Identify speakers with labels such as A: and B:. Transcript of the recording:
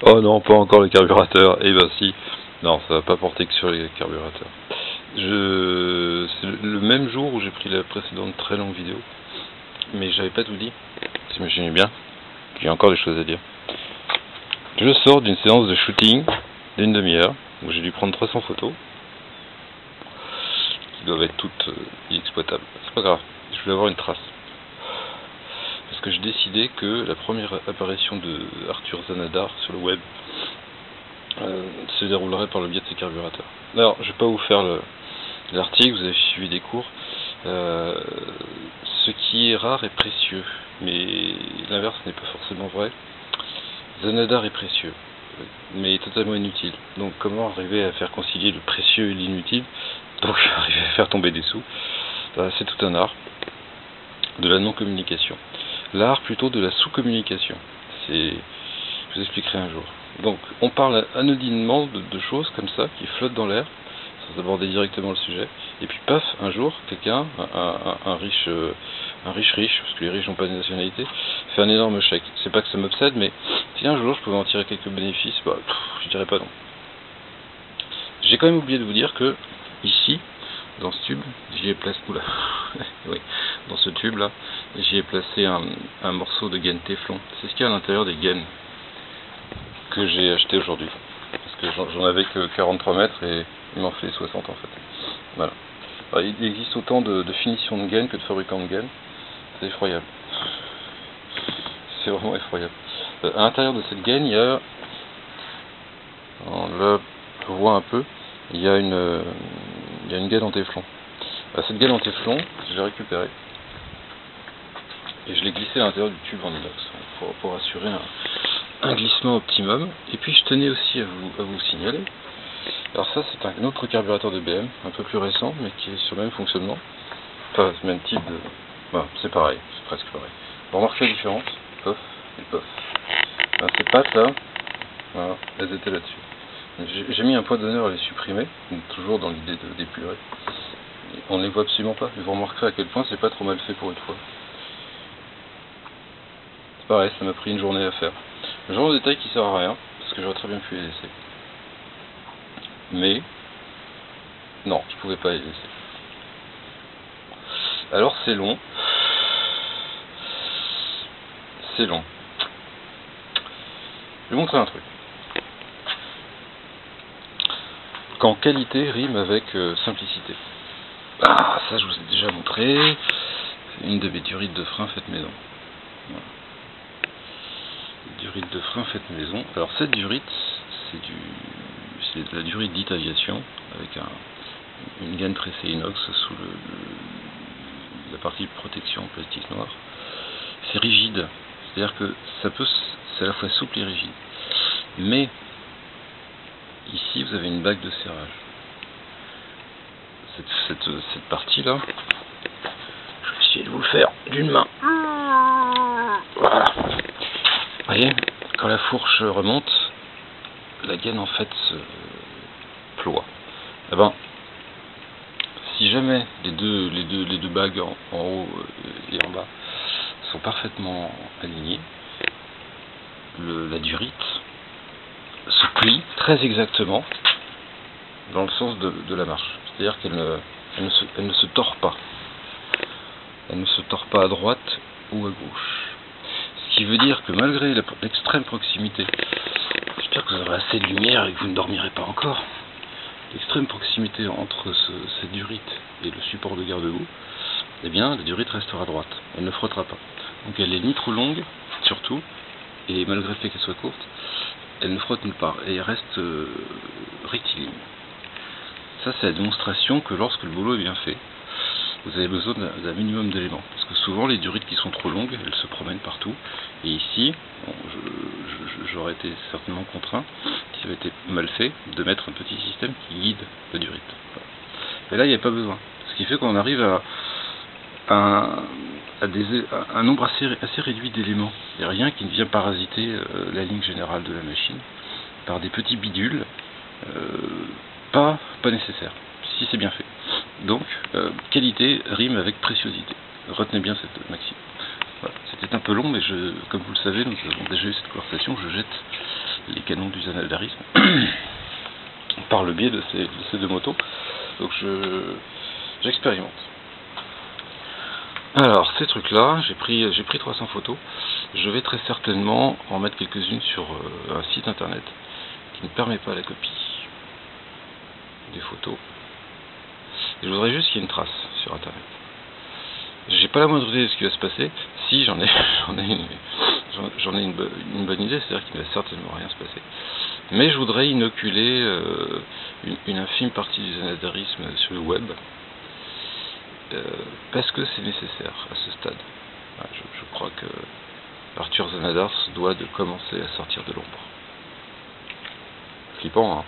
A: Oh non, pas encore le carburateur. Eh ben si. Non, ça va pas porter que sur les carburateurs. C'est le même jour où j'ai pris la précédente très longue vidéo. Mais j'avais pas tout dit. T'imaginez bien. J'ai encore des choses à dire. Je sors d'une séance de shooting d'une demi-heure où j'ai dû prendre 300 photos qui doivent être toutes inexploitables. C'est pas grave. Je voulais avoir une trace. Parce que j'ai décidé que la première apparition de Arthur Zanadar sur le web se déroulerait par le biais de ses carburateurs. Alors, je vais pas vous faire l'article, vous avez suivi des cours. Ce qui est rare est précieux, mais l'inverse n'est pas forcément vrai. Zanadar est précieux, mais totalement inutile. Donc comment arriver à faire concilier le précieux et l'inutile? Donc arriver à faire tomber des sous, c'est tout un art de la non-communication. L'art plutôt de la sous-communication. Je vous expliquerai un jour. Donc on parle anodinement de choses comme ça, qui flottent dans l'air, sans aborder directement le sujet, et puis paf, un jour, quelqu'un, un riche, parce que les riches n'ont pas de nationalité, fait un énorme chèque. C'est pas que ça m'obsède, mais si un jour je pouvais en tirer quelques bénéfices, je dirais pas non. J'ai quand même oublié de vous dire que, ici, dans ce tube, j'y ai placé, oui, dans ce tube là, j'y ai placé un morceau de gaine Téflon. C'est ce qu'il y a à l'intérieur des gaines que j'ai acheté aujourd'hui. Parce que j'en avais que 43 mètres et il m'en fait 60 en fait. Voilà. Alors, il existe autant de finitions de gaines que de fabricants de gaines. C'est effroyable. C'est vraiment effroyable. À l'intérieur de cette gaine, il y a, là, on voit un peu, il y a une gaine en téflon. Cette gaine en téflon, je l'ai récupérée et je l'ai glissée à l'intérieur du tube en inox pour assurer un glissement optimum. Et puis je tenais aussi à vous signaler, alors ça c'est un autre carburateur de BM, un peu plus récent, mais qui est sur le même fonctionnement, enfin ce même type de... Voilà, c'est pareil, c'est presque pareil. Vous remarquez la différence, pof et pof. Ces pattes là, voilà, elles étaient là-dessus. J'ai mis un point d'honneur à les supprimer, toujours dans l'idée d'épurer. On ne les voit absolument pas, mais vous remarquerez à quel point c'est pas trop mal fait pour une fois. C'est pareil, ça m'a pris une journée à faire. Le genre de détail qui sert à rien, parce que j'aurais très bien pu les laisser. Mais, non, je pouvais pas les laisser. Alors c'est long. C'est long. Je vais vous montrer un truc. Quand qualité rime avec simplicité. Ah, ça je vous ai déjà montré. C'est une de mes durites de frein faites maison. Voilà. Durite de frein faite maison. Alors cette durite, c'est de la durite dite aviation, avec une gaine tressée inox sous la partie de protection en plastique noir. C'est rigide, c'est-à-dire que c'est à la fois souple et rigide. Mais ici vous avez une bague de serrage. Cette partie-là, je vais essayer de vous le faire d'une main. Voilà. Vous voyez, quand la fourche remonte, la gaine en fait se ploie. Eh ben, si jamais les deux bagues en haut et en bas sont parfaitement alignées, la durite se plie très exactement dans le sens de la marche. C'est-à-dire qu'elle ne se tord pas. Elle ne se tord pas à droite ou à gauche. Ce qui veut dire que malgré l'extrême proximité, j'espère que vous aurez assez de lumière et que vous ne dormirez pas encore, l'extrême proximité entre cette durite et le support de garde-boue, eh bien la durite restera droite, elle ne frottera pas. Donc elle est ni trop longue, surtout, et malgré le fait qu'elle soit courte, elle ne frotte nulle part, et elle reste rectiligne. Ça c'est la démonstration que lorsque le boulot est bien fait, vous avez besoin d'un minimum d'éléments. Parce que souvent les durites qui sont trop longues, elles se promènent partout. Et ici, bon, j'aurais été certainement contraint, si ça avait été mal fait, de mettre un petit système qui guide la durite. Voilà. Et là, il n'y a pas besoin. Ce qui fait qu'on arrive à un nombre assez réduit d'éléments. Il n'y a rien qui ne vient parasiter la ligne générale de la machine par des petits bidules pas nécessaires, si c'est bien fait. Donc, qualité rime avec préciosité. Retenez bien cette maxime. Voilà. C'était un peu long, mais comme vous le savez, nous avons déjà eu cette conversation, je jette les canons zanadarisme par le biais de ces deux motos. Donc j'expérimente. Alors ces trucs là, j'ai pris 300 photos. Je vais très certainement en mettre quelques-unes sur un site internet qui ne permet pas la copie des photos. Et je voudrais juste qu'il y ait une trace sur internet. J'ai pas la moindre idée de ce qui va se passer. Si, j'en ai une bonne idée, c'est-à-dire qu'il ne va certainement rien se passer. Mais je voudrais inoculer une infime partie du zanadarisme sur le web, parce que c'est nécessaire à ce stade. Je crois que Arthur Zanadars doit commencer à sortir de l'ombre. Flippant, hein.